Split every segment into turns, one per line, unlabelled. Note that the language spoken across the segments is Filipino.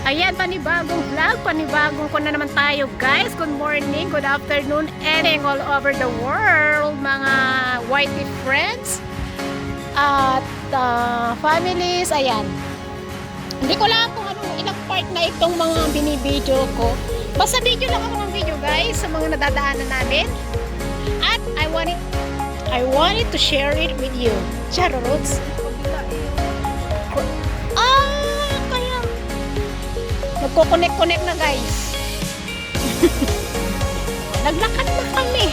Ayan, panibagong vlog, panibagong ko na naman tayo guys. Good morning, good afternoon, and all over the world, mga whitey friends at families. Ayan, hindi ko lang kung anong ilang part na itong mga binibideo ko. Basta video lang ako ng video guys sa mga nadadaanan namin. At I wanted to share it with you. Charorots. Nagko-connect na guys. Naglakad na kami.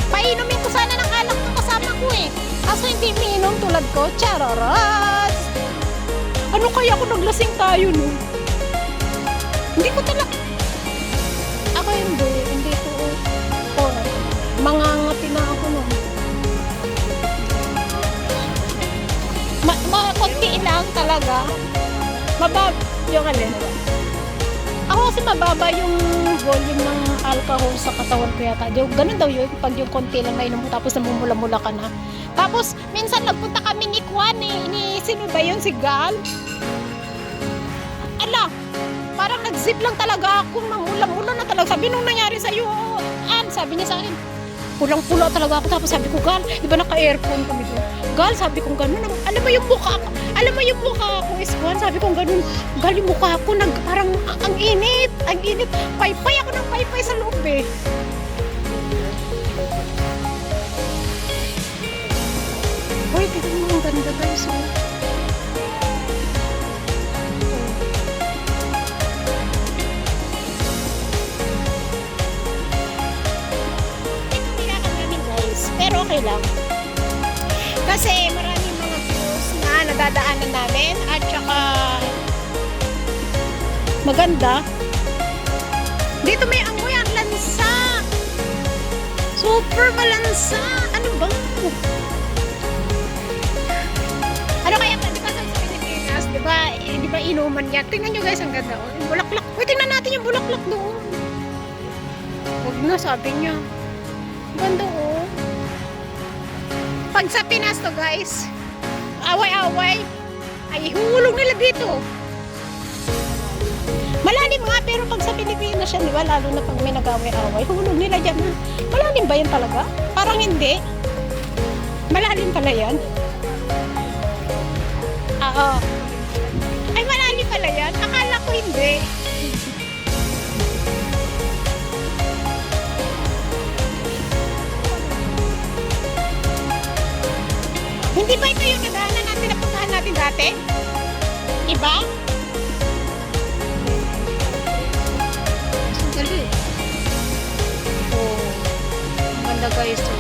Painumin ko sana ng alak ng kasama ko eh. Kaso hindi miinom tulad ko. Chararats! Ano kaya kung naglasing tayo no? Hindi ko talaga. Ako hindi ko. Oh, mangangati na ako no. Konti lang talaga. Mababa yung alin. Ako kasi mababa yung volume ng alcohol sa katawan ko yata. Ganun daw yun. Pag yung konti lang nainom mo tapos namumula-mula ka na. Tapos minsan nagpunta kami ni Kwan eh. Sino ba yun? Si Gal? Ala, parang nag-zip lang talaga ako. Mamula-mula na talaga. Sabi nung nangyari sa'yo, sabi niya sa akin, pulang-pula talaga ako. Tapos sabi ko, Gal, di ba naka-aircon kami doon? Gal, sabi ko gano'n. Alam mo yung mukha ko. Alam mo yung mukha ko, Iswan. Sabi ko gano'n. Gal, yung mukha ko, parang ang init. Ang init. Paypay ako ng paypay sa loob eh. Hoy, tignan mo ang ganda guys. Oh. Pero okay lang. Kasi maraming mga views na nadadaanan namin at saka maganda. Dito may amoy ang lansa. Super malansa. Ano ba? Ano kaya pa? Di ba sa Pilipinas? Di ba inuman yan? Tingnan nyo guys, ang ganda. Oh. Yung bulaklak. Uy, tingnan natin yung bulaklak doon. Huwag na, sabi niya. Ganda oh. Pag sa Pinas to guys, away-away, ay hulog nila dito. Malalim nga, pero pag sa Pilipinas yan, di ba? Lalo na pag may nag-away-away, hulog nila dyan. Malalim ba yan talaga? Parang hindi. Malalim pala yan. Oo. Ay, malalim pala yan. Akala ko hindi. Hindi ba ito yung nadaanan natin na puntahan natin dati? Iba? Sandali. Oh. Ang ganda guys. Oh.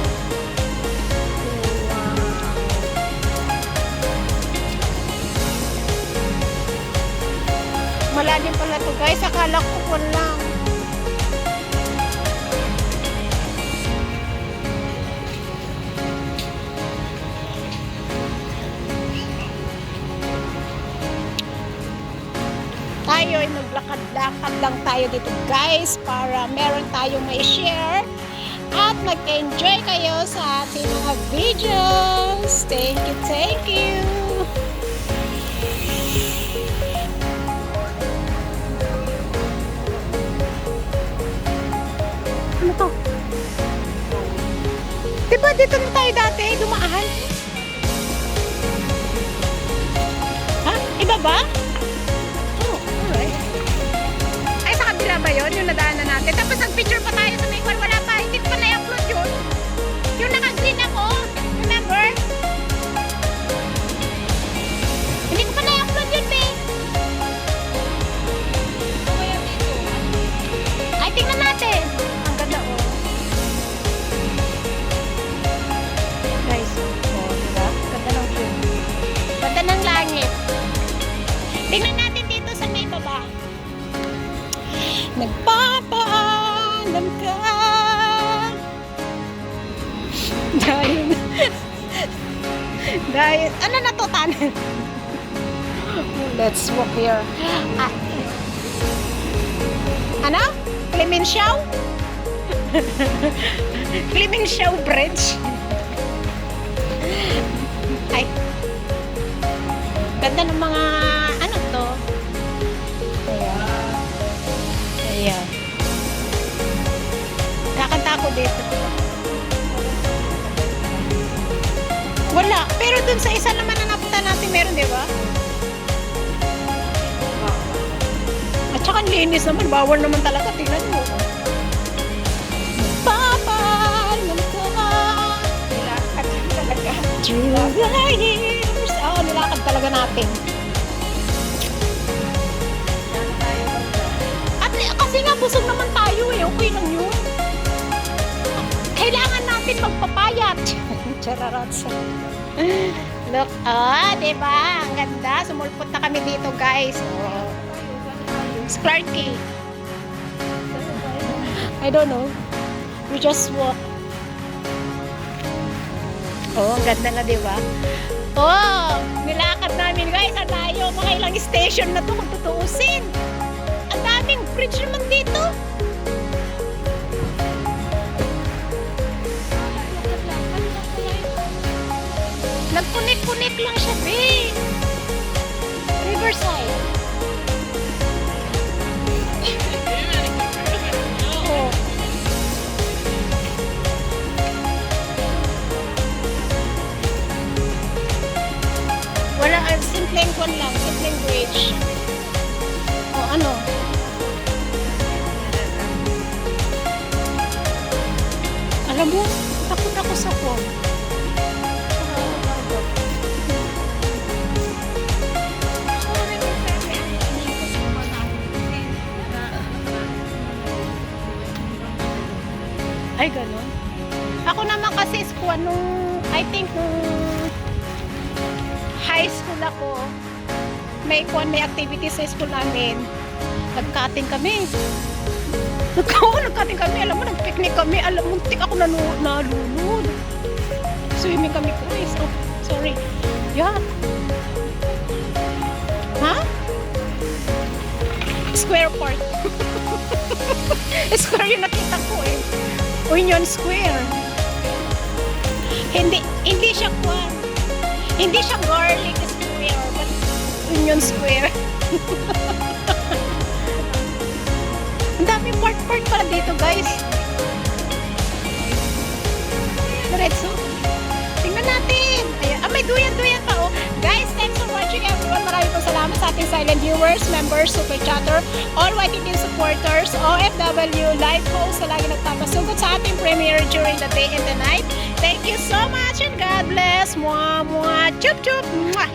Wow. Malalim pala to guys. Akala ko po lang. Tayo ay maglakad-lakad lang tayo dito guys para meron tayong may share at mag-enjoy kayo sa ating mga videos. Thank you, thank you. Ano to? Diba dito na tayo dati dumaan? Ha? Iba ba? Ba yun? Yung nadaanan natin. Tapos nag-picture pa tayo sa may kwan. Wala pa. Hindi pa na-upload yun. Yung naka-green ako. Remember? Hindi ko pa na-upload yun, be. Ay, tingnan natin. Ang ganda, oh. Guys, oh, diba? Ganda ng view. Ganda ng langit. Tingnan natin dito sa may baba. Nagpapaalam ka dahil ano na to tanan. Let's walk here. Ano? Clemenceau? Clemenceau Bridge. Ay, Ganda ng mga, ano to? Ayan. Ayan. Kakanta ako dito. Wala. Pero dun sa isa naman na napunta natin meron, di ba? At saka ang linis naman. Bawal naman talaga. Tingnan mo. Papal ng ka.
Nilakad talaga.
Through the years. Oo, nilakad talaga natin. At kasi nga busog naman tayo eh. Okay lang yun. Kailangan natin magpapayat. Chararotsa. Look, diba? Ang ganda. Sumulpot na kami dito, guys. Oh. Clarky. I don't know. We just walk. Oh, ang ganda na, diba? Oh, nilakad namin, guys. Ang layo. Mga ilang station na to kung tutuusin. Ang daming bridge naman dito. Nagkunik-kunik lang siya, be. Riverside. Oh. Wala, simpleng kwan lang, simpleng bridge. O, ano? Alam mo, takot ako sa kwan. Ay, ganun. Ako naman kasi squad nung, I think nung high school ako, may activity sa school namin. Nag-cutting kami. Nag-cutting kami. Alam mo, nag-picnic kami. Alam mo, muntik ako nalulod. Swimming kami, guys. Oh, sorry. Yeah. Ha? Square part. Square yung nakita ko eh. Union Square. Hindi siya kwan. Hindi siya garlic square, but Union Square. Ang dami part pala dito, guys. Diretso. Tingnan natin. Ayan. May duyan pa, oh. Guys, thanks for watching, everyone. Maraming po salamat sa ating silent viewers, members, super chatter, all YT team supporters, OFW, live hosts na lagi nagpapasugod sa ating premiere during the day and the night. Thank you so much and God bless. Mwah, mwah, chup, chup. Mwah.